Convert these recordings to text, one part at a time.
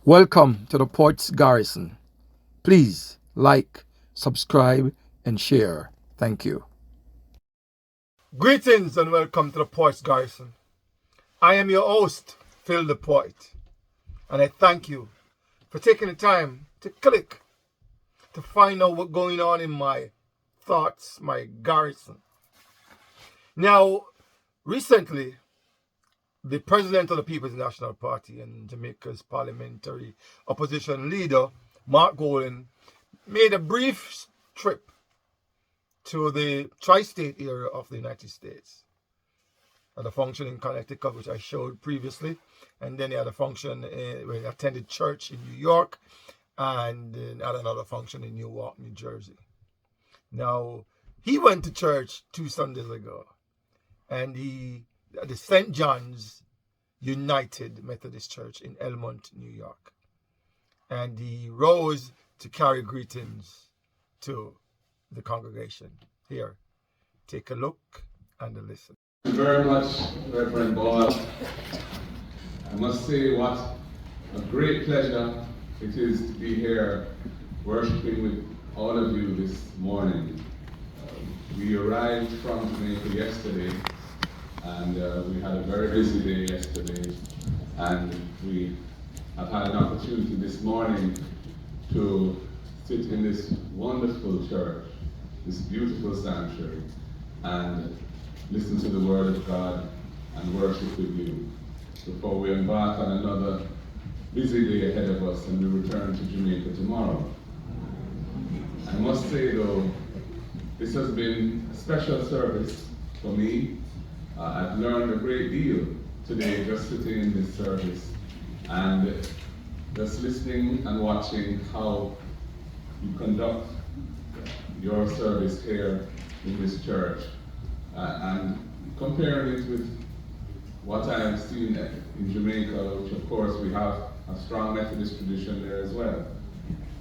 Welcome to the Port's Garrison. Please like, subscribe, and share. Thank you. Greetings and welcome to the Port's Garrison. I am your host, Phil the Poet, and I thank you for taking the time to click to find out what's going on in my thoughts, my garrison. Now, recently, the president of the People's National Party and Jamaica's parliamentary opposition leader, Mark Golding, made a brief trip to the tri-state area of the United States. At a function in Connecticut, which I showed previously, and then he had a function where he attended church in New York, and had another function in Newark, New Jersey. Now, he went to church 2 Sundays ago, and he at the St. John's United Methodist Church in Elmont, New York. And he rose to carry greetings to the congregation. Here, take a look and a listen. Thank you very much, Reverend Ball. I must say what a great pleasure it is to be here worshiping with all of you this morning. We arrived from Jamaica yesterday, and we had a very busy day yesterday, and we have had an opportunity this morning to sit in this wonderful church, this beautiful sanctuary, and listen to the Word of God and worship with you before we embark on another busy day ahead of us and we return to Jamaica tomorrow. I must say though, this has been a special service for me. I've learned a great deal today just sitting in this service and just listening and watching how you conduct your service here in this church and comparing it with what I have seen in Jamaica, which of course we have a strong Methodist tradition there as well.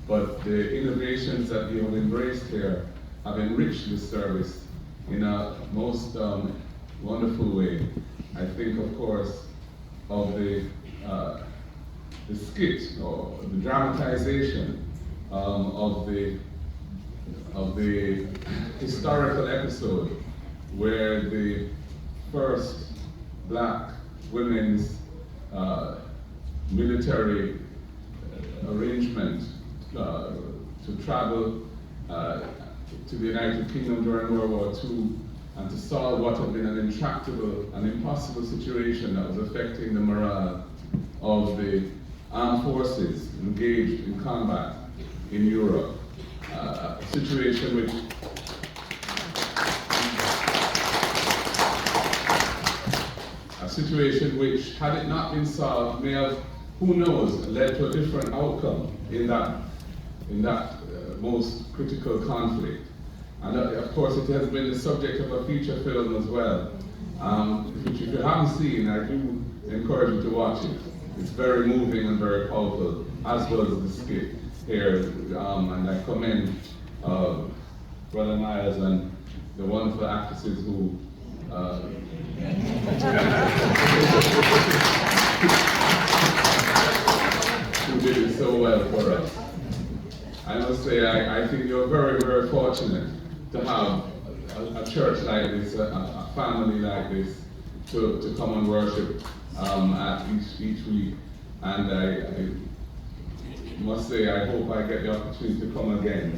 But the innovations that you have embraced here have enriched this service in a most wonderful way. I think, of course, of the skit or the dramatization of the historical episode where the first black women's military arrangement to travel to the United Kingdom during World War II and to solve what had been an intractable and impossible situation that was affecting the morale of the armed forces engaged in combat in Europe. A situation which had it not been solved, may have, who knows, led to a different outcome in that most critical conflict. And of course, it has been the subject of a feature film as well, which if you haven't seen, I do encourage you to watch it. It's very moving and very powerful, as well as the skit here. And I commend Brother Myers and the wonderful actresses who did it so well for us. I must say, I think you're very, very fortunate to have a church like this, a family like this, to come and worship at each week. And I must say, I hope I get the opportunity to come again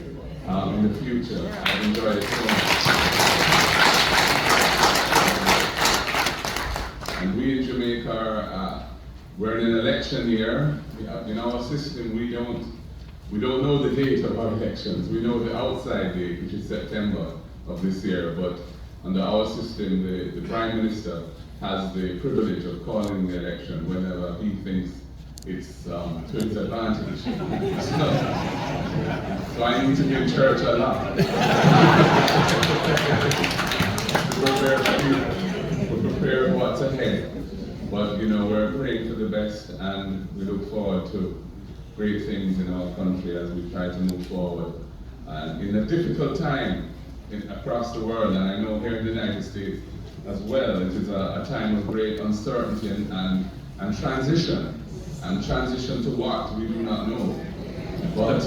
in the future. I've enjoyed it so much. And we in Jamaica, we're in an election year. In our system, we don't know the date of our elections. We know the outside date, which is September of this year, but under our system, the Prime Minister has the privilege of calling the election whenever he thinks it's to his advantage. So I need to be in church a lot. We're prepared for what's ahead, but we're praying for the best, and we look forward to great things in our country as we try to move forward. And in a difficult time across the world, and I know here in the United States as well, it is a time of great uncertainty and transition. And transition to what, we do not know. But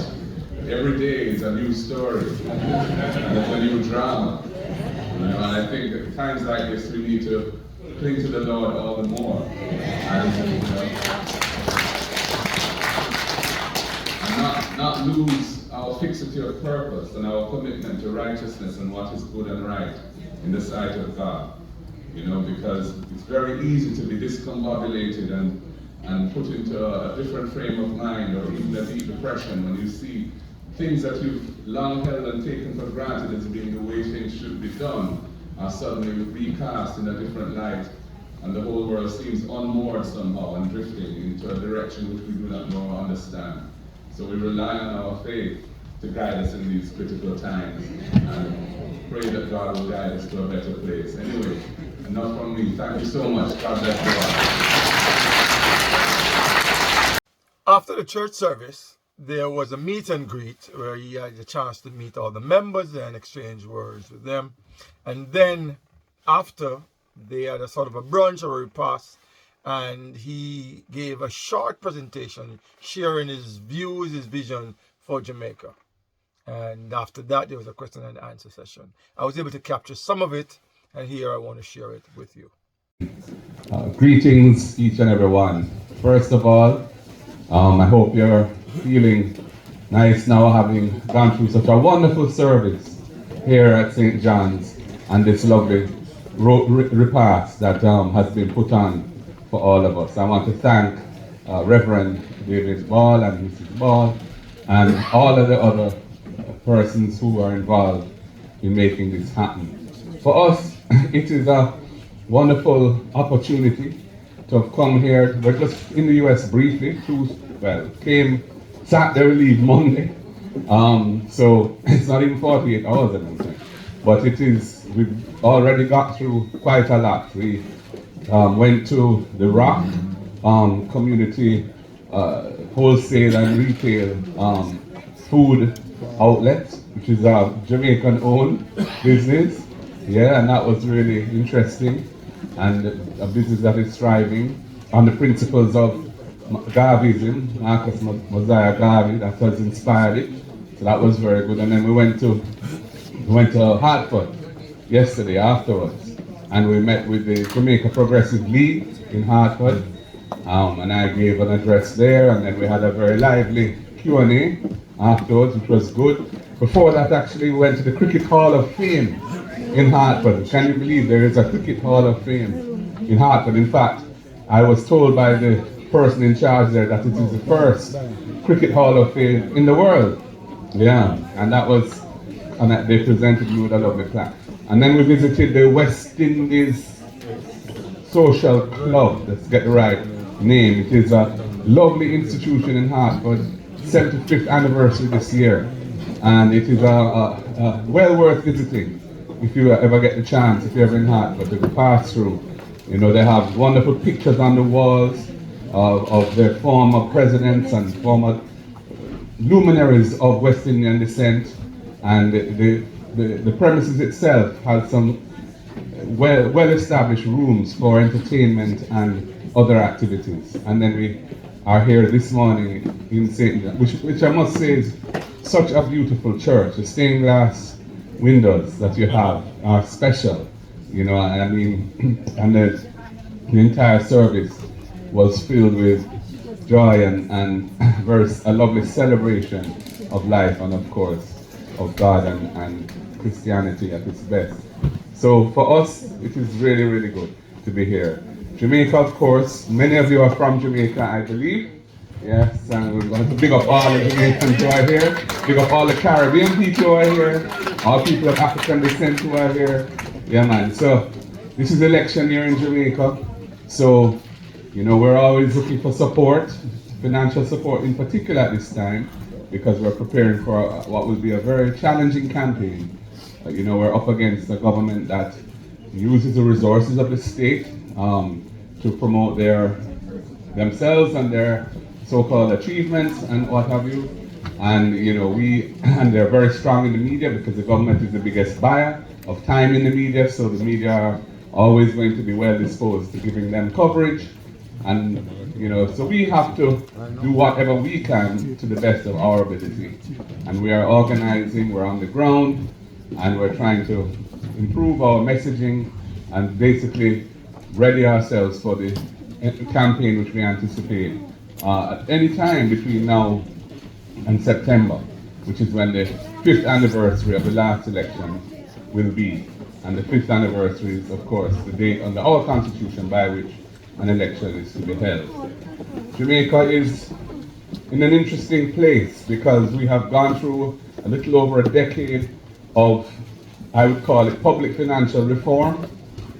every day is a new story, and it's a new drama. You know, and I think at times like this we need to cling to the Lord all the more. And, not lose our fixity of purpose and our commitment to righteousness and what is good and right in the sight of God. You know, because it's very easy to be discombobulated and put into a different frame of mind, or even a deep depression when you see things that you've long held and taken for granted as being the way things should be done are suddenly recast in a different light, and the whole world seems unmoored somehow and drifting into a direction which we do not know or understand. So we rely on our faith to guide us in these critical times, and pray that God will guide us to a better place. Anyway, enough from me. Thank you so much. God bless you all. After the church service, there was a meet and greet where he had a chance to meet all the members and exchange words with them. And then after, they had a sort of a brunch or a repast, and he gave a short presentation sharing his views, his vision for Jamaica. And after that, there was a question and answer session. I was able to capture some of it, and here I want to share it with you. Greetings, each and every one. First of all, I hope you're feeling nice now, having gone through such a wonderful service here at St. John's and this lovely repast that has been put on for all of us. I want to thank Reverend David Ball and Mrs. Ball and all of the other persons who are involved in making this happen. For us, it is a wonderful opportunity to have come here. We're just in the US briefly, sat there, we leave Monday. So it's not even 48 hours or anything. But we've already got through quite a lot. We went to the Rock community wholesale and retail food outlet, which is a Jamaican-owned business. Yeah, and that was really interesting, and a business that is thriving on the principles of Garveyism, Marcus Mosiah Garvey, that has inspired it. So that was very good. And then we went to Hartford yesterday afterwards, and we met with the Jamaica Progressive League in Hartford, and I gave an address there, and then we had a very lively Q&A afterwards, which was good. Before that, actually, we went to the Cricket Hall of Fame in Hartford. Can you believe there is a Cricket Hall of Fame in Hartford? In fact, I was told by the person in charge there that it is the first Cricket Hall of Fame in the world. Yeah, and they presented me with a lovely plaque. And then we visited the West Indies Social Club, let's get the right name. It is a lovely institution in Hartford, 75th anniversary this year. And it is well worth visiting if you ever get the chance, if you're ever in Hartford, to pass through. You know, they have wonderful pictures on the walls of their former presidents and former luminaries of West Indian descent. And the premises itself has some well-established rooms for entertainment and other activities. And then we are here this morning in St. John, which I must say is such a beautiful church. The stained glass windows that you have are special, you know. I mean, and the entire service was filled with joy and a lovely celebration of life, and of course of God and Christianity at its best. So for us, it is really, really good to be here. Jamaica, of course, many of you are from Jamaica, I believe. Yes, and we're going to big up all the Jamaicans who are here, big up all the Caribbean people who are here, all people of African descent who are here. Yeah, man. So this is election year in Jamaica. So, you know, we're always looking for support, financial support in particular at this time, because we're preparing for what will be a very challenging campaign. You know, we're up against a government that uses the resources of the state to promote themselves and their so-called achievements and what have you. And you know, they're very strong in the media because the government is the biggest buyer of time in the media, so the media are always going to be well disposed to giving them coverage And so we have to do whatever we can to the best of our ability. And we are organizing, we're on the ground, and we're trying to improve our messaging and basically ready ourselves for the campaign which we anticipate at any time between now and September, which is when the 5th anniversary of the last election will be. And the 5th anniversary is, of course, the date under our constitution by which an election is to be held. Jamaica is in an interesting place because we have gone through a little over a decade of, I would call it, public financial reform,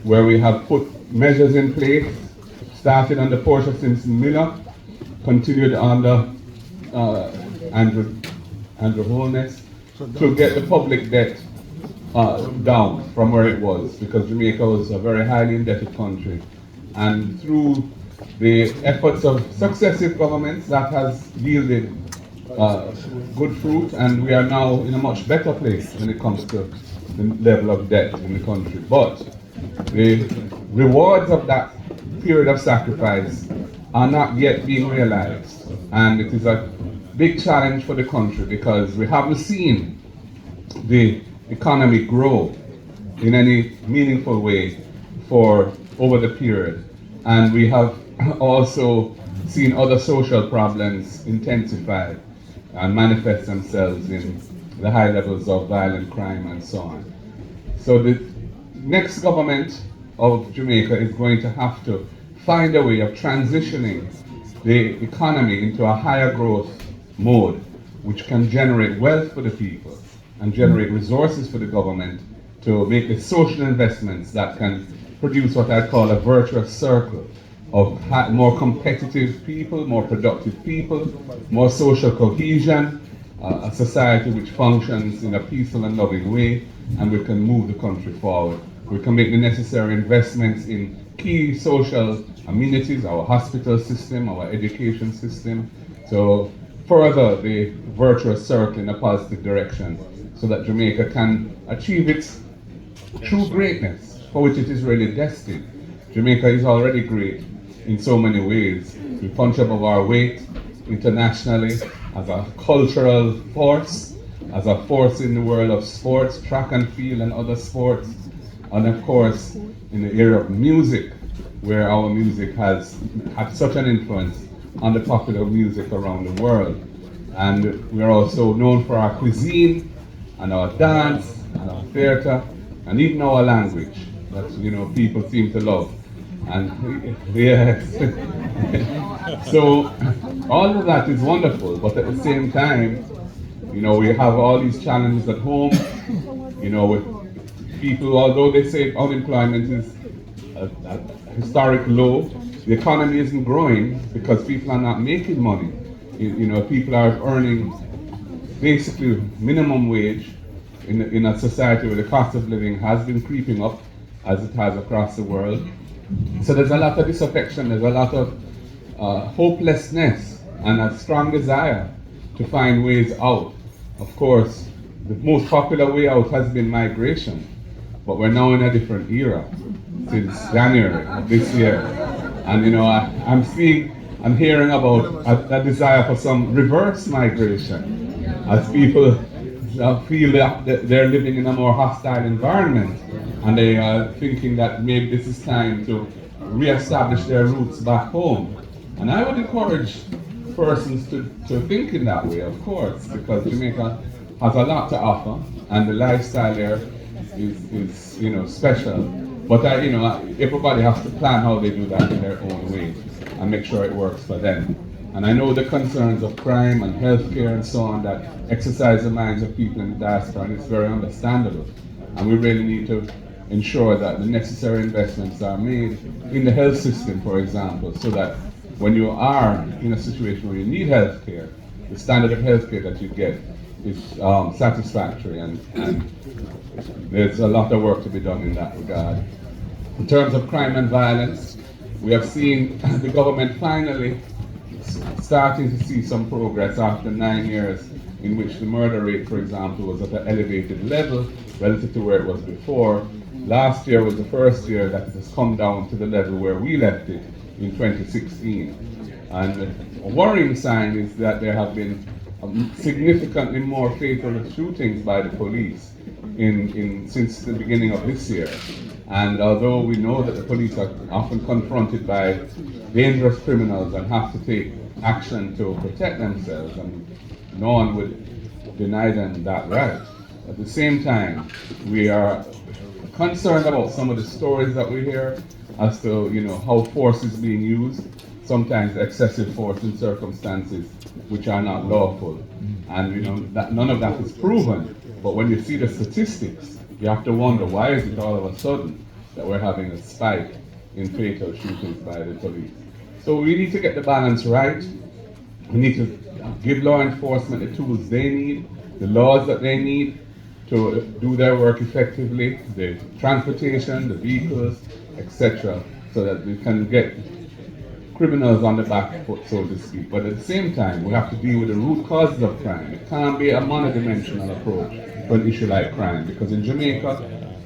where we have put measures in place, started under Portia Simpson Miller, continued under Andrew Holness, to get the public debt down from where it was, because Jamaica was a very highly indebted country. And through the efforts of successive governments, that has yielded good fruit, and we are now in a much better place when it comes to the level of debt in the country. But the rewards of that period of sacrifice are not yet being realized, and it is a big challenge for the country because we haven't seen the economy grow in any meaningful way for over the period, and we have also seen other social problems intensify and manifest themselves in the high levels of violent crime and so on. So the next government of Jamaica is going to have to find a way of transitioning the economy into a higher growth mode, which can generate wealth for the people and generate resources for the government to make the social investments that can produce what I call a virtuous circle of more competitive people, more productive people, more social cohesion, a society which functions in a peaceful and loving way, and we can move the country forward. We can make the necessary investments in key social amenities, our hospital system, our education system, so further the virtuous circle in a positive direction so that Jamaica can achieve its true greatness for which it is really destined. Jamaica is already great in so many ways. We punch above our weight internationally as a cultural force, as a force in the world of sports, track and field and other sports, and of course in the area of music, where our music has had such an influence on the popular music around the world. And we are also known for our cuisine and our dance and our theatre and even our language that people seem to love. And yes, so all of that is wonderful, but at the same time, we have all these challenges at home, with people, although they say unemployment is at historic low, the economy isn't growing because people are not making money. People are earning basically minimum wage in a society where the cost of living has been creeping up as it has across the world. So there's a lot of disaffection, there's a lot of hopelessness and a strong desire to find ways out. Of course, the most popular way out has been migration, but we're now in a different era since January of this year. And I'm hearing about a desire for some reverse migration as people feel that they're living in a more hostile environment, and they are thinking that maybe this is time to re-establish their roots back home. And I would encourage persons to think in that way, of course, because Jamaica has a lot to offer, and the lifestyle there is special. But everybody has to plan how they do that in their own way and make sure it works for them. And I know the concerns of crime and healthcare and so on that exercise the minds of people in the diaspora, and it's very understandable. And we really need to ensure that the necessary investments are made in the health system, for example, so that when you are in a situation where you need healthcare, the standard of healthcare that you get is satisfactory, and there's a lot of work to be done in that regard. In terms of crime and violence, we have seen the government finally starting to see some progress after 9 years in which the murder rate, for example, was at an elevated level relative to where it was before. Last year was the first year that it has come down to the level where we left it in 2016. And a worrying sign is that there have been significantly more fatal shootings by the police since the beginning of this year. And although we know that the police are often confronted by dangerous criminals and have to take action to protect themselves, and no one would deny them that right, at the same time, we are concerned about some of the stories that we hear as to how force is being used, sometimes excessive force in circumstances which are not lawful. And that none of that is proven. But when you see the statistics, you have to wonder, why is it all of a sudden that we're having a spike in fatal shootings by the police? So we need to get the balance right. We need to give law enforcement the tools they need, the laws that they need to do their work effectively, the transportation, the vehicles, etc., so that we can get criminals on the back foot, so to speak. But at the same time, we have to deal with the root causes of crime. It can't be a monodimensional approach for an issue like crime, because in Jamaica,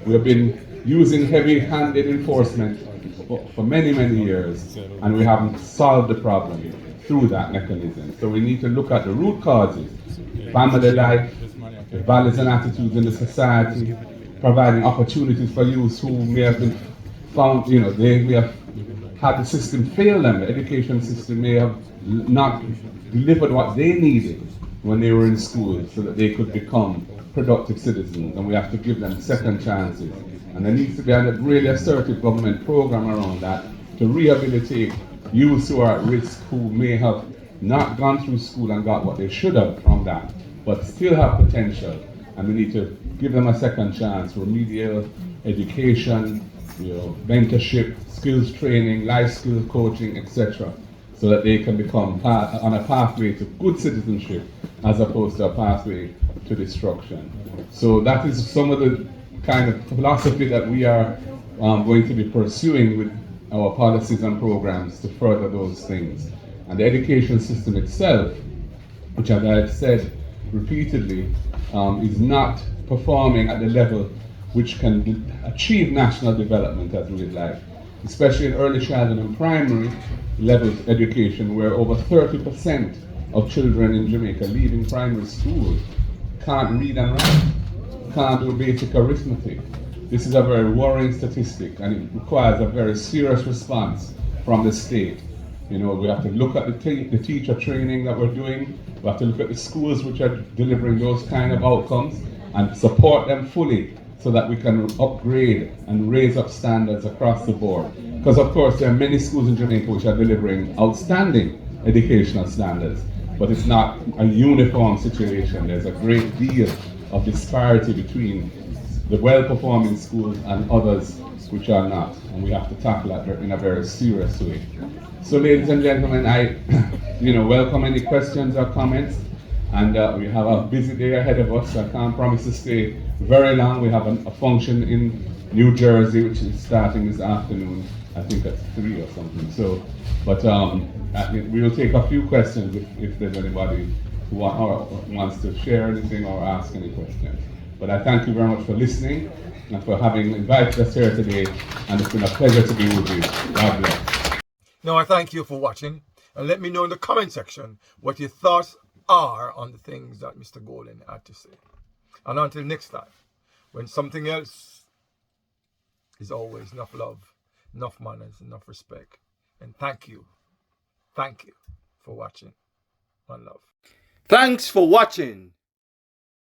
we have been using heavy-handed enforcement for many, many years, and we haven't solved the problem through that mechanism. So we need to look at the root causes: family life, the values and attitudes in the society, providing opportunities for youth who may have been found, they may have had the system fail them. The education system may have not delivered what they needed when they were in school so that they could become productive citizens, and we have to give them second chances. And there needs to be a really assertive government program around that to rehabilitate youths who are at risk, who may have not gone through school and got what they should have from that, but still have potential. And we need to give them a second chance, remedial education, mentorship, skills training, life skill coaching, etc., so that they can become on a pathway to good citizenship as opposed to a pathway to destruction. So that is some of the kind of philosophy that we are going to be pursuing with our policies and programs to further those things. And the education system itself, which, as I've said repeatedly, is not performing at the level which can achieve national development as we'd like, especially in early childhood and primary level education, where over 30% of children in Jamaica leaving primary school can't read and write, can't do basic arithmetic. This is a very worrying statistic, and it requires a very serious response from the state. We have to look at the teacher training that we're doing. We have to look at the schools which are delivering those kind of outcomes and support them fully so that we can upgrade and raise up standards across the board. Because of course there are many schools in Jamaica which are delivering outstanding educational standards, but it's not a uniform situation. There's a great deal of disparity between the well-performing schools and others which are not, and we have to tackle that in a very serious way. So ladies and gentlemen, I welcome any questions or comments, and we have a busy day ahead of us. I can't promise to stay very long. We have a function in New Jersey which is starting this afternoon, I think at 3 or something. So, but we will take a few questions if there's anybody who wants to share anything or ask any questions. But I thank you very much for listening and for having invited us here today, and it's been a pleasure to be with you. God bless. Now I thank you for watching, and let me know in the comment section what your thoughts are on the things that Mr. Golding had to say. And until next time, when something else is always enough love, enough manners, enough respect. And thank you for watching. One love. Thanks for watching.